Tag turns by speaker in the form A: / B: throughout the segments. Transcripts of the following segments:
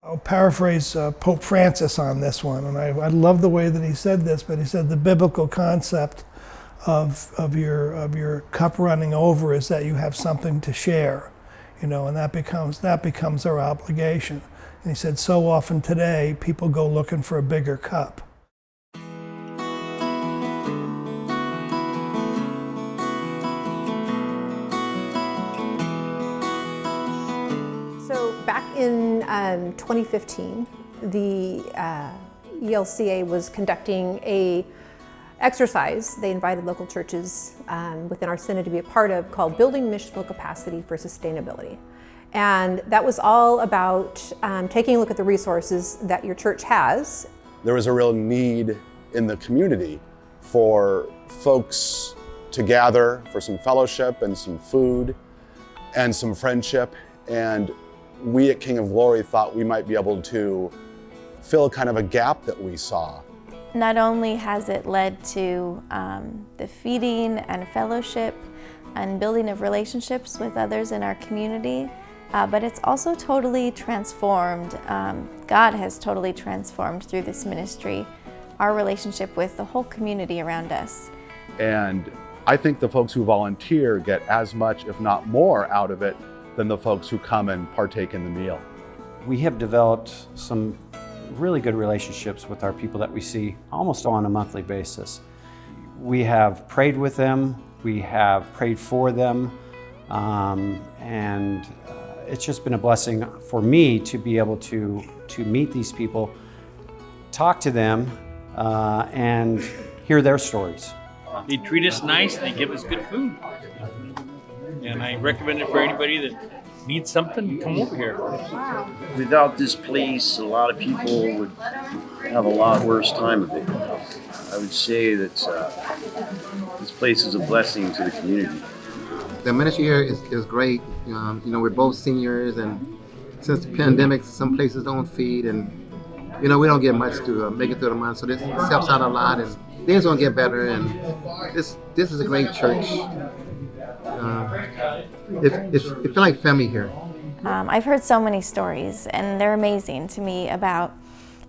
A: I'll paraphrase Pope Francis on this one, and I love the way that he said this, but he said the biblical concept of your cup running over is that you have something to share, and that becomes our obligation. And he said so often today people go looking for a bigger cup.
B: So back in 2015, the ELCA was conducting a exercise they invited local churches within our synod to be a part of, called Building Missional Capacity for Sustainability. And that was all about taking a look at the resources that your church has.
C: There was a real need in the community for folks to gather for some fellowship and some food and some friendship. And we at King of Glory thought we might be able to fill kind of a gap that we saw.
D: Not only has it led to the feeding and fellowship and building of relationships with others in our community, but it's also totally transformed. God has totally transformed through this ministry our relationship with the whole community around us.
C: And I think the folks who volunteer get as much, if not more, out of it than the folks who come and partake in the meal.
E: We have developed some really good relationships with our people that we see almost on a monthly basis. We have prayed with them, we have prayed for them, and it's just been a blessing for me to be able to meet these people, talk to them, and hear their stories.
F: They treat us nice, they give us good food. And I recommend it for anybody that needs something, come over here.
G: Without this place, a lot of people would have a lot worse time of it. I would say that this place is a blessing to the community.
H: The ministry here is great. We're both seniors, and since the pandemic, some places don't feed, and we don't get much to make it through the month. So this helps out a lot, and things gonna get better. And this is a great church. It feels like family here.
D: I've heard so many stories, and they're amazing to me, about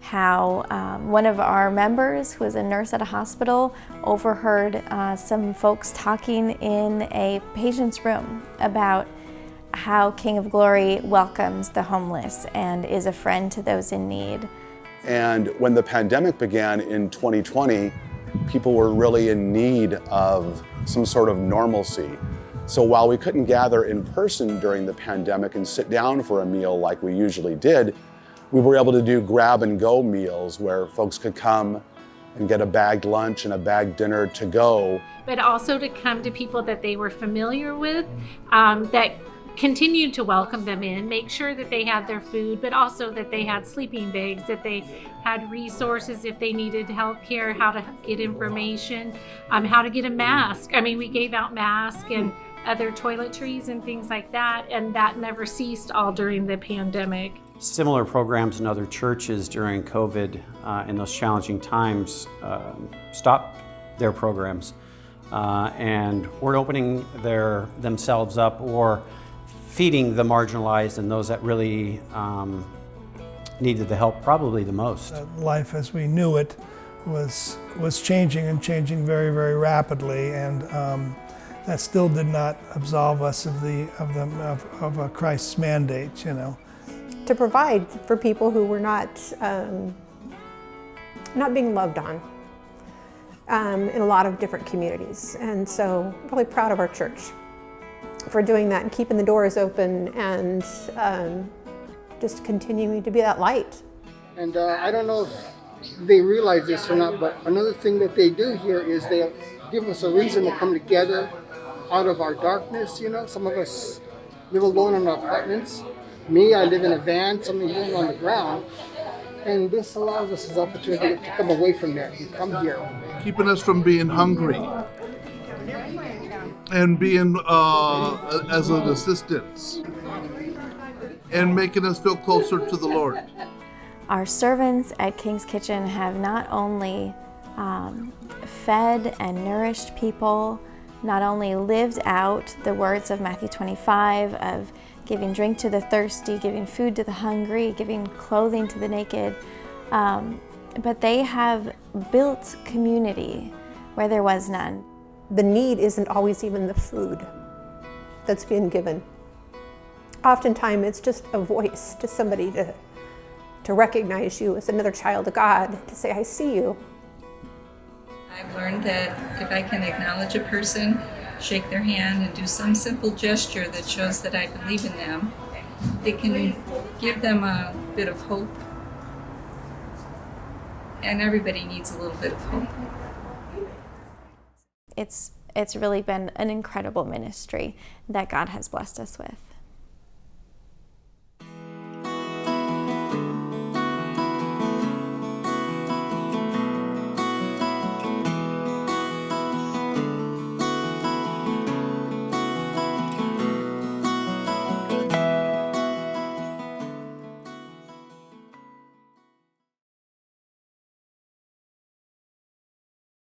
D: how one of our members, who was a nurse at a hospital, overheard some folks talking in a patient's room about how King of Glory welcomes the homeless and is a friend to those in need.
C: And when the pandemic began in 2020, people were really in need of some sort of normalcy. So while we couldn't gather in person during the pandemic and sit down for a meal like we usually did, we were able to do grab and go meals where folks could come and get a bagged lunch and a bagged dinner to go.
I: But also to come to people that they were familiar with, that continued to welcome them in, make sure that they had their food, but also that they had sleeping bags, that they had resources if they needed health care, how to get information, how to get a mask. I mean, we gave out masks and other toiletries and things like that, and that never ceased all during the pandemic.
E: Similar programs in other churches during COVID in those challenging times stopped their programs, and we're opening themselves up or feeding the marginalized and those that really needed the help probably the most.
A: Life as we knew it was changing, and changing very, very rapidly, and that still did not absolve us of Christ's mandate,
B: To provide for people who were not being loved on in a lot of different communities. And so I'm really proud of our church for doing that and keeping the doors open and just continuing to be that light.
J: And I don't know if they realize this or not, but another thing that they do here is they give us a reason to come together out of our darkness. Some of us live alone in our apartments. Me, I live in a van, some of you live on the ground. And this allows us this opportunity to come away from that and come here.
K: Keeping us from being hungry and being as an assistance and making us feel closer to the Lord.
D: Our servants at King's Kitchen have not only fed and nourished people not only lived out the words of Matthew 25 of giving drink to the thirsty, giving food to the hungry, giving clothing to the naked, but they have built community where there was none.
B: The need isn't always even the food that's being given. Oftentimes it's just a voice to somebody to recognize you as another child of God, to say, I see you.
L: I've learned that if I can acknowledge a person, shake their hand, and do some simple gesture that shows that I believe in them, it can give them a bit of hope. And everybody needs a little bit of hope.
D: It's really been an incredible ministry that God has blessed us with.